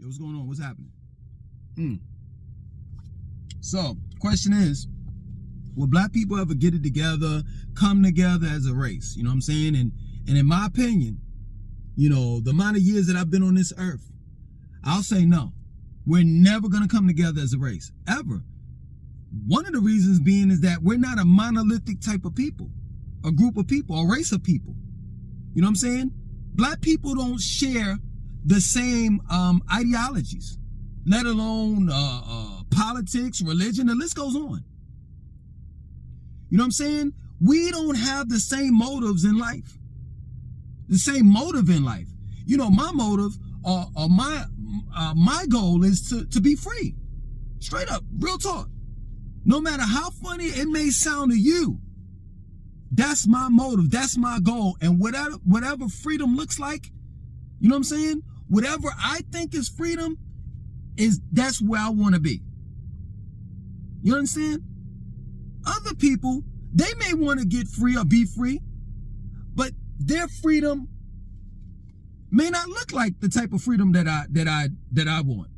Yo, what's going on? What's happening? So, question is, will black people ever get it together, come together as a race? You know what I'm saying? And in my opinion, you know, the amount of years that I've been on this earth, I'll say no. We're never going to come together as a race, ever. One of the reasons being is that we're not a monolithic type of people, a group of people, a race of people. You know what I'm saying? Black people don't share the same ideologies, let alone politics, religion, the list goes on. You know what I'm saying? We don't have the same motives in life, the same motive in life. You know, my motive or my goal is to be free. Straight up, real talk. No matter how funny it may sound to you, that's my motive, that's my goal. And whatever freedom looks like, you know what I'm saying? Whatever I think is freedom, that's where I want to be. You understand? Other people, they may want to get free or be free, but their freedom may not look like the type of freedom that I want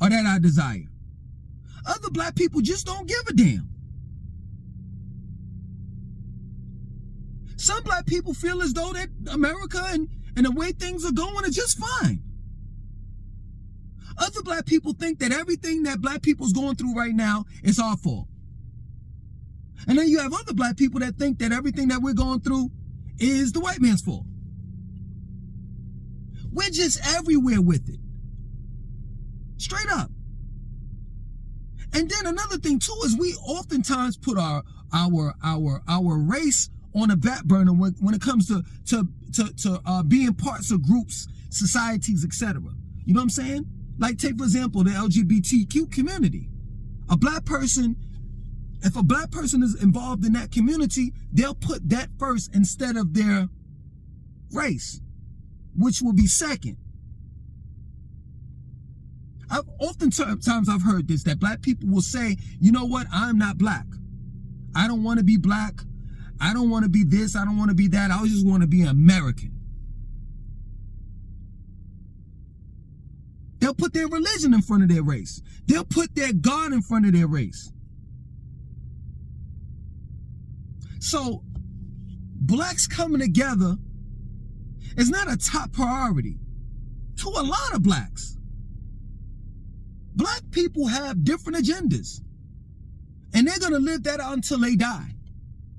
or that I desire. Other black people just don't give a damn. Some black people feel as though that America and the way things are going is just fine. Other black people think that everything that black people's going through right now is our fault. And then you have other black people that think that everything that we're going through is the white man's fault. We're just everywhere with it. Straight up. And then another thing too is we oftentimes put our race on a back burner when it comes to being parts of groups, societies, etc. You know what I'm saying? Like, take for example the LGBTQ community. If a black person is involved in that community, they'll put that first instead of their race, which will be second. Oftentimes I've heard this, that black people will say, you know what, I'm not black. I don't want to be black. I don't want to be this. I don't want to be that. I just want to be American. They'll put their religion in front of their race. They'll put their God in front of their race. So, blacks coming together is not a top priority to a lot of blacks. Black people have different agendas, and they're going to live that out until they die.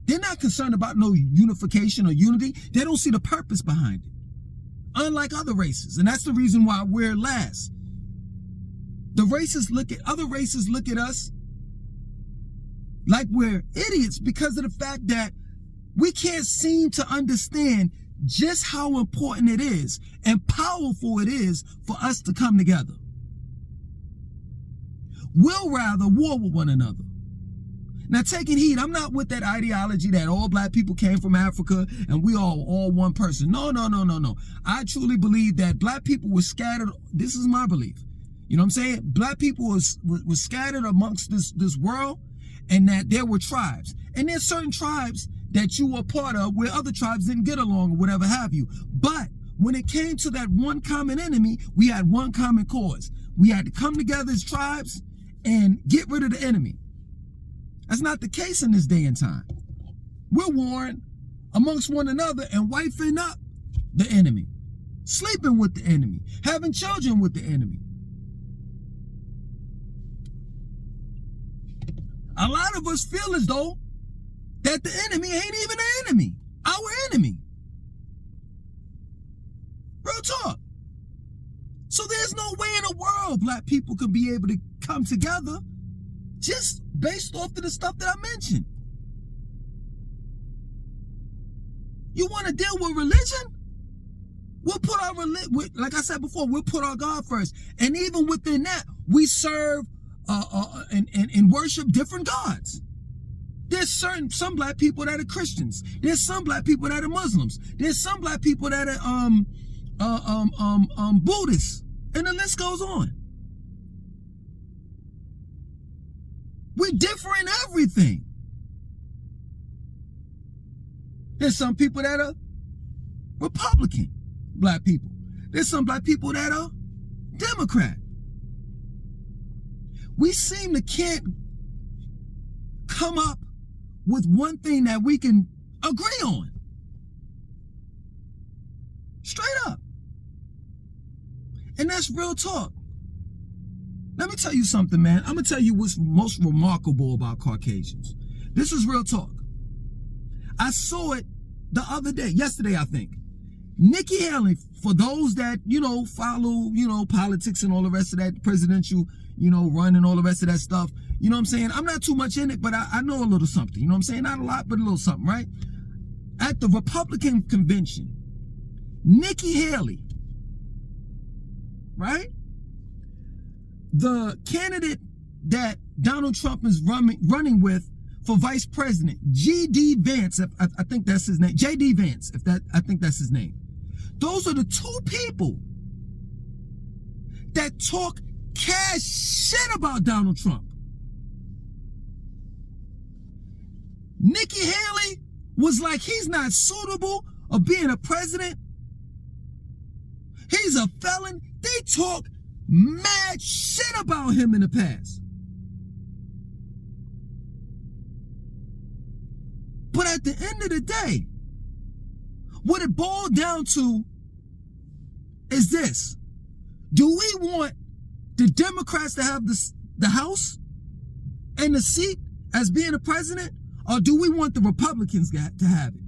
They're not concerned about no unification or unity. They don't see the purpose behind it, unlike other races. And that's the reason why we're last. Other races look at us like we're idiots because of the fact that we can't seem to understand just how important it is and powerful it is for us to come together. We'll rather war with one another. Now, taking heed, I'm not with that ideology that all black people came from Africa and we all one person. No. I truly believe that black people were scattered. This is my belief. You know what I'm saying? Black people was scattered amongst this world, and that there were tribes. And there's certain tribes that you were part of where other tribes didn't get along or whatever have you. But when it came to that one common enemy, we had one common cause. We had to come together as tribes and get rid of the enemy. That's not the case in this day and time. We're warring amongst one another and wifing up the enemy, sleeping with the enemy, having children with the enemy. A lot of us feel as though that the enemy ain't even an enemy, our enemy. Real talk. So there's no way in the world black people could be able to come together just based off of the stuff that I mentioned. You want to deal with religion? We'll put our religion, like I said before, we'll put our God first. And even within that, we serve and worship different gods. There's some black people that are Christians. There's some black people that are Muslims. There's some black people that are Buddhists. And the list goes on. We differ in everything. There's some people that are Republican black people. There's some black people that are Democrat. we seem to can't come up with one thing that we can agree on. Straight up. And that's real talk. Let me tell you something, man. I'm going to tell you what's most remarkable about Caucasians. This is real talk. I saw it the other day, yesterday, I think. Nikki Haley, for those that, follow, politics and all the rest of that presidential, run and all the rest of that stuff, you know what I'm saying? I'm not too much in it, but I know a little something, you know what I'm saying? Not a lot, but a little something, right? At the Republican convention, Nikki Haley, right? The candidate that Donald Trump is running with for vice president, J.D. Vance, I think that's his name, J.D. Vance, I think that's his name. Those are the two people that talk cash shit about Donald Trump. Nikki Haley was like, he's not suitable of being a president. He's a felon. They talk mad shit about him in the past. But at the end of the day, what it boiled down to is this. Do we want the Democrats to have the House and the seat as being a president, or do we want the Republicans to have it?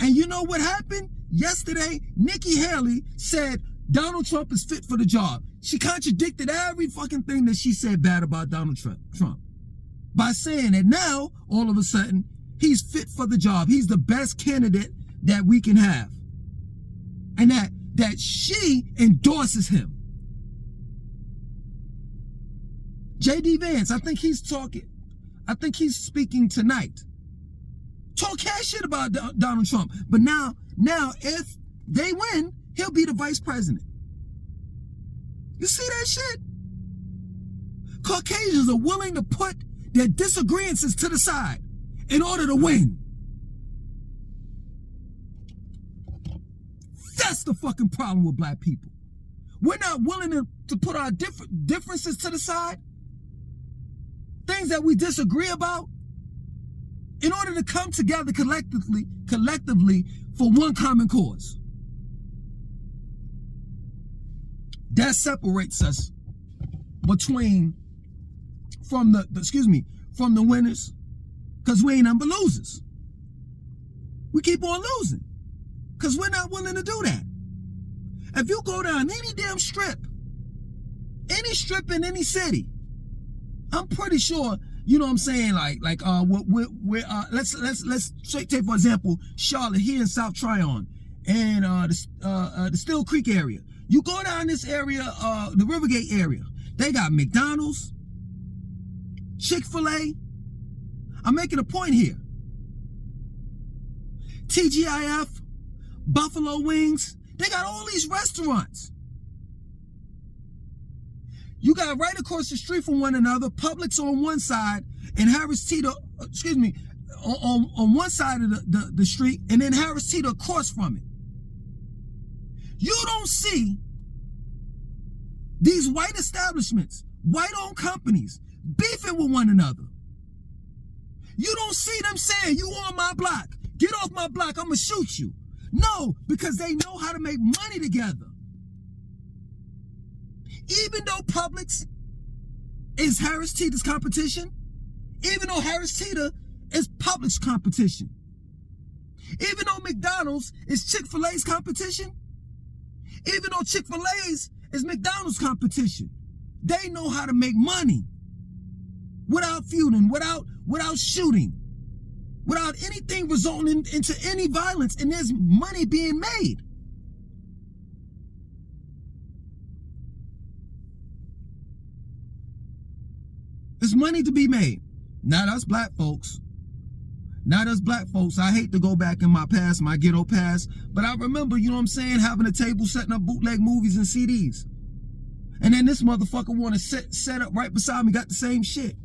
And you know what happened? Yesterday, Nikki Haley said Donald Trump is fit for the job. She contradicted every fucking thing that she said bad about Donald Trump by saying that now, all of a sudden, he's fit for the job. He's the best candidate that we can have. And that she endorses him. J.D. Vance, I think he's speaking tonight. Talk cash shit about Donald Trump. But now, if they win, he'll be the vice president. You see that shit? Caucasians are willing to put their disagreements to the side in order to win. That's the fucking problem with black people. We're not willing to put our differences to the side, things that we disagree about, in order to come together collectively for one common cause. That separates us from the winners, because we ain't nothing but losers. We keep on losing because we're not willing to do that. If you go down any damn strip, any strip in any city, I'm pretty sure, you know what I'm saying, let's take for example Charlotte here in South Tryon and the Still Creek area. You go down this area, the Rivergate area, they got McDonald's, Chick-fil-A. I'm making a point here. TGIF, Buffalo Wings, they got all these restaurants. You got right across the street from one another, Publix on one side and Harris Teeter, on one side of the street, and then Harris Teeter across from it. You don't see these white establishments, white-owned companies, beefing with one another. You don't see them saying, you on my block, get off my block, I'm gonna shoot you. No, because they know how to make money together. Even though Publix is Harris Teeter's competition, even though Harris Teeter is Publix competition, even though McDonald's is Chick-fil-A's competition, even though Chick-fil-A's is McDonald's competition, they know how to make money without feuding, without shooting, without anything resulting into any violence, and there's money being made. There's money to be made. Not us black folks. Not us black folks. I hate to go back in my past, my ghetto past, but I remember, you know what I'm saying, having a table setting up bootleg movies and CDs. And then this motherfucker want to set up right beside me, got the same shit.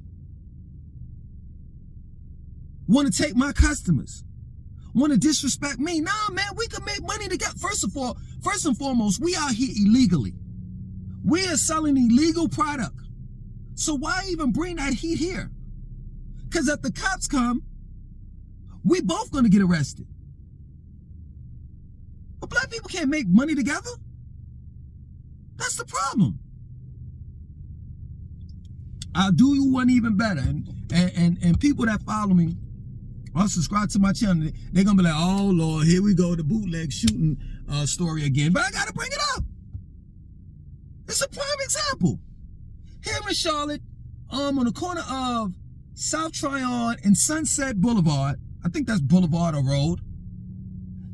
Want to take my customers. Want to disrespect me. Nah, man, we can make money together. First and foremost, we out here illegally. We are selling illegal product. So why even bring that heat here? Because if the cops come, we both gonna get arrested. But black people can't make money together. That's the problem. I'll do you one even better. And people that follow me or subscribe to my channel, they're gonna be like, oh Lord, here we go, the bootleg shooting story again. But I gotta bring it up. It's a prime example. Here in Charlotte, on the corner of South Tryon and Sunset Boulevard, I think that's Boulevard or Road,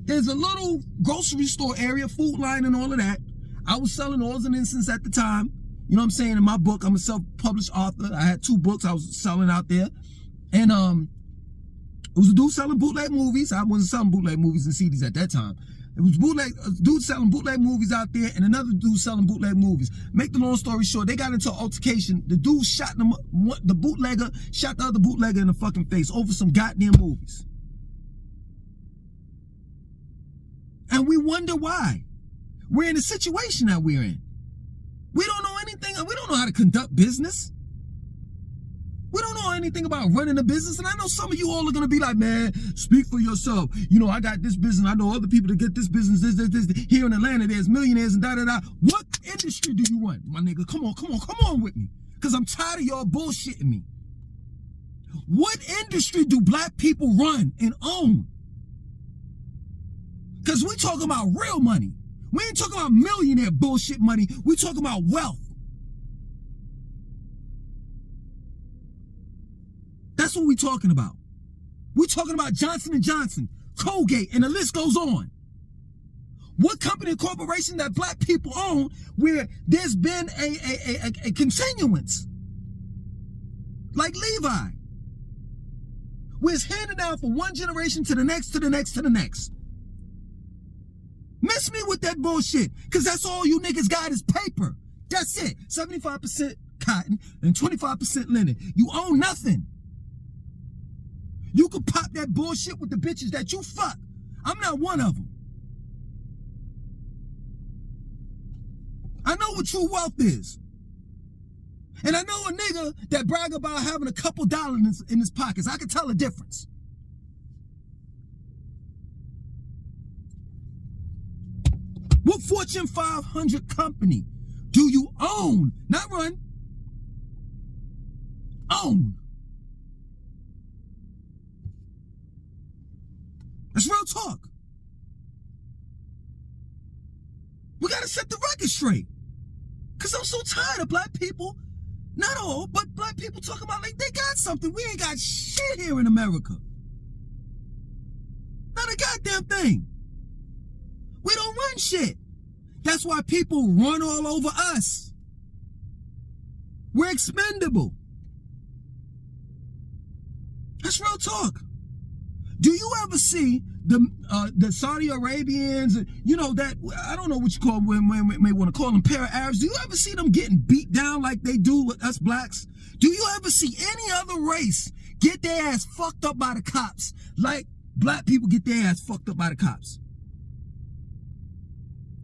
there's a little grocery store area, Food Line and all of that. I was selling oils and incense at the time. You know what I'm saying? In my book, I'm a self-published author. I had 2 books I was selling out there. And it was a dude selling bootleg movies. I wasn't selling bootleg movies and CDs at that time. It was a dude selling bootleg movies out there and another dude selling bootleg movies. Make the long story short, they got into an altercation. The dude shot them, the bootlegger shot the other bootlegger in the fucking face over some goddamn movies. And we wonder why. We're in the situation that we're in. We don't know anything. We don't know how to conduct business. We don't know anything about running a business. And I know some of you all are going to be like, man, speak for yourself. You know, I got this business. I know other people that get this business, this. Here in Atlanta, there's millionaires and da-da-da. What industry do you run, my nigga? Come on with me. Because I'm tired of y'all bullshitting me. What industry do black people run and own? Because we talking about real money. We ain't talking about millionaire bullshit money. We talking about wealth. That's what we talking about. We talking about Johnson & Johnson, Colgate, and the list goes on. What company or corporation that black people own where there's been a continuance? Like Levi. Where it's handed down from one generation to the next, to the next, to the next. Miss me with that bullshit, because that's all you niggas got is paper. That's it. 75% cotton and 25% linen. You own nothing. You can pop that bullshit with the bitches that you fuck. I'm not one of them. I know what true wealth is. And I know a nigga that brag about having a couple dollars in his pockets. I can tell the difference. What Fortune 500 company do you own? Not run. Own. That's real talk. We gotta set the record straight. Cause I'm so tired of black people, not all, but black people talking about like they got something. We ain't got shit here in America. Not a goddamn thing. We don't run shit. That's why people run all over us. We're expendable. That's real talk. Do you ever see the Saudi Arabians, you know, that, I don't know what you call them, may want to call them para-Arabs. Do you ever see them getting beat down like they do with us blacks? Do you ever see any other race get their ass fucked up by the cops like black people get their ass fucked up by the cops?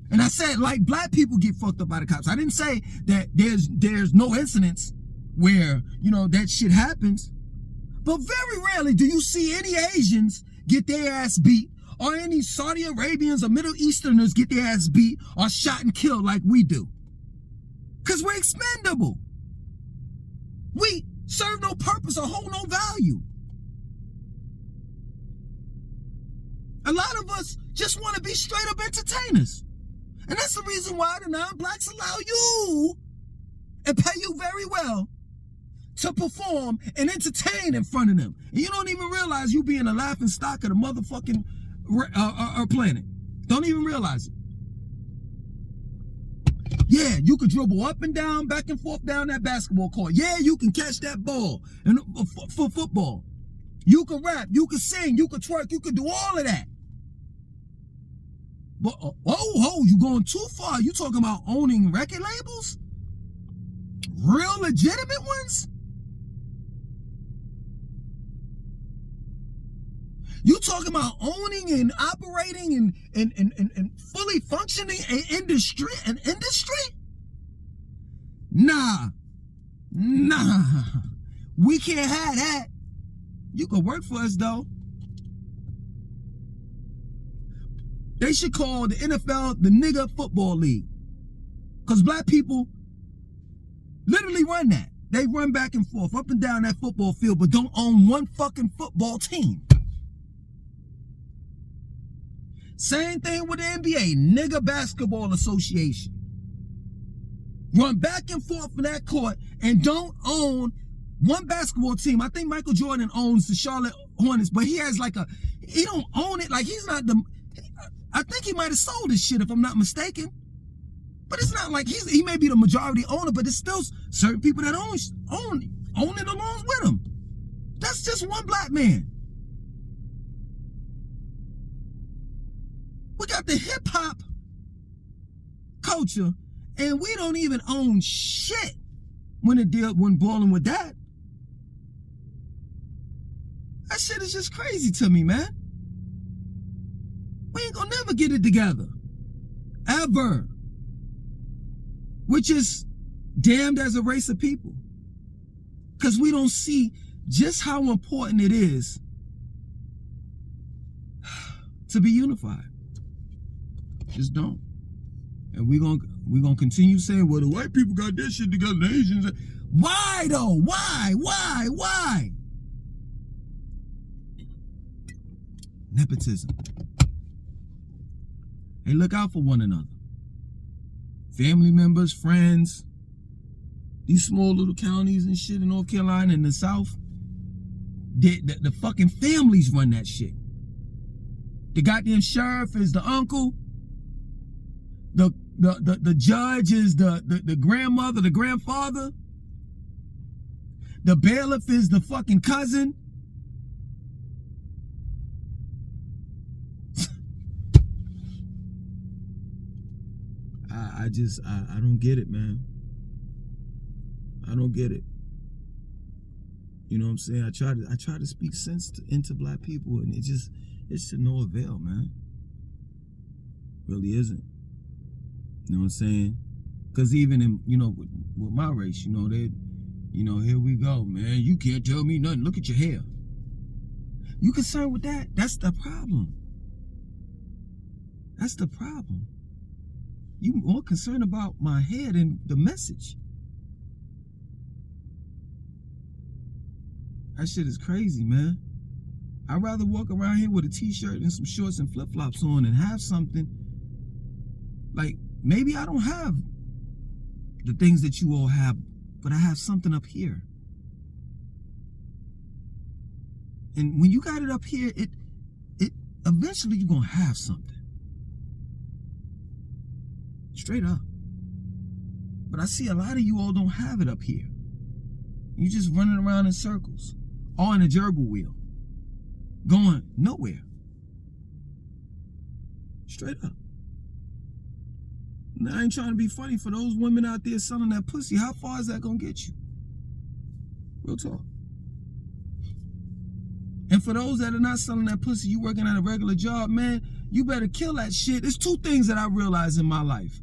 And I said, like black people get fucked up by the cops. I didn't say that there's no incidents where, you know, that shit happens. But very rarely do you see any Asians get their ass beat, or any Saudi Arabians or Middle Easterners get their ass beat or shot and killed like we do. Because we're expendable. We serve no purpose or hold no value. A lot of us just want to be straight up entertainers. And that's the reason why the non-blacks allow you and pay you very well to perform and entertain in front of them. And you don't even realize you being a laughing stock of the motherfucking planet. Don't even realize it. Yeah, you could dribble up and down, back and forth down that basketball court. Yeah, you can catch that ball for football. You can rap, you can sing, you can twerk, you can do all of that. But, you going too far. You talking about owning record labels? Real legitimate ones? You talking about owning and operating and fully functioning an industry? Nah. We can't have that. You can work for us though. They should call the NFL the nigga football league. Because black people literally run that. They run back and forth, up and down that football field, but don't own one fucking football team. Same thing with the NBA, nigga basketball association. Run back and forth in that court and don't own one basketball team. I think Michael Jordan owns the Charlotte Hornets, but he has like he don't own it. Like he's not I think he might have sold his shit if I'm not mistaken. But it's not like he may be the majority owner, but it's still certain people that own it along with him. That's just one black man. We got the hip hop culture, and we don't even own shit when balling with that. That shit is just crazy to me, man. We ain't gonna never get it together. Ever. Which is damned as a race of people. Because we don't see just how important it is to be unified. Just don't. And we're gonna continue saying, well, the white people got this shit together, the Asians. Why though? Why? Nepotism. Hey, look out for one another. Family members, friends, these small little counties and shit in North Carolina and the South, the fucking families run that shit. The goddamn sheriff is the uncle. The judge is the grandmother, the grandfather. The bailiff is the fucking cousin. I don't get it, man. I don't get it. You know what I'm saying? I try to speak sense into black people, and it's to no avail, man. Really isn't. You know what I'm saying? Because even in, with my race, here we go, man. You can't tell me nothing. Look at your hair. You concerned with that? That's the problem. That's the problem. You more concerned about my hair than the message. That shit is crazy, man. I'd rather walk around here with a t-shirt and some shorts and flip-flops on and have something. Like, maybe I don't have the things that you all have, but I have something up here. And when you got it up here, it eventually you're gonna have something. Straight up. But I see a lot of you all don't have it up here. You just running around in circles, all in a gerbil wheel, going nowhere. Straight up. Now, I ain't trying to be funny. For those women out there selling that pussy, how far is that gonna get you? Real talk. And for those that are not selling that pussy, you working at a regular job, man, you better kill that shit. There's two things that I realized in my life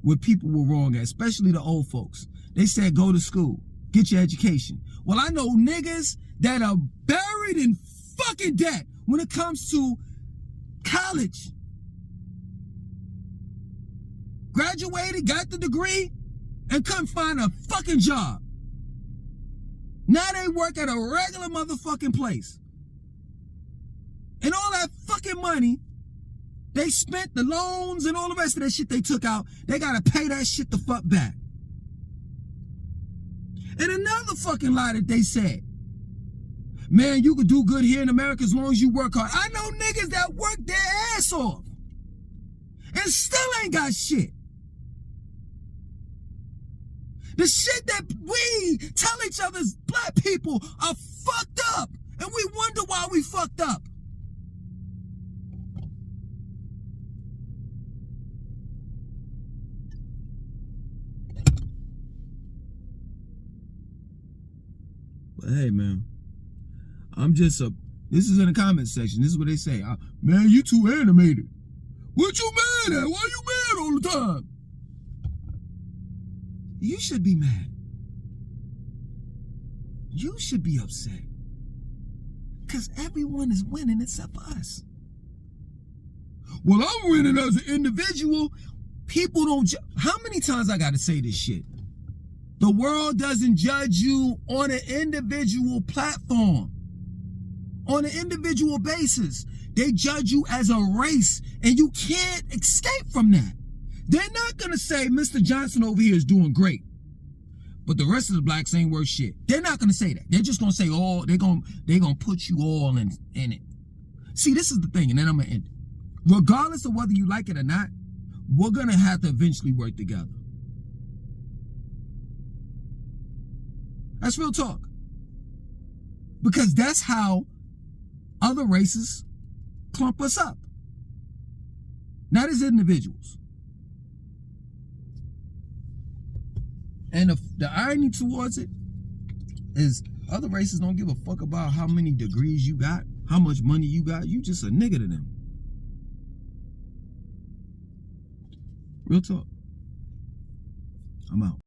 where people were wrong at, especially the old folks. They said, go to school, get your education. Well, I know niggas that are buried in fucking debt when it comes to college. Graduated, got the degree, and couldn't find a fucking job. Now they work at a regular motherfucking place. And all that fucking money they spent, the loans and all the rest of that shit they took out, they gotta pay that shit the fuck back. And another fucking lie that they said, man, you could do good here in America as long as you work hard. I know niggas that work their ass off and still ain't got shit. The shit that we tell each other as black people are fucked up, and we wonder why we fucked up. But hey, man, this is in the comment section. This is what they say. Man, you too animated. What you mad at? Why you mad all the time? You should be mad. You should be upset. Because everyone is winning except for us. Well, I'm winning as an individual. People don't how many times I got to say this shit? The world doesn't judge you on an individual platform. On an individual basis. They judge you as a race. And you can't escape from that. They're not going to say Mr. Johnson over here is doing great. But the rest of the blacks ain't worth shit. They're not going to say that. They're just going to say, oh, they're going to put you all in it. See, this is the thing, and then I'm going to end it. Regardless of whether you like it or not, we're going to have to eventually work together. That's real talk. Because that's how other races clump us up. Not as individuals. And the irony towards it is other races don't give a fuck about how many degrees you got, how much money you got. You just a nigga to them. Real talk. I'm out.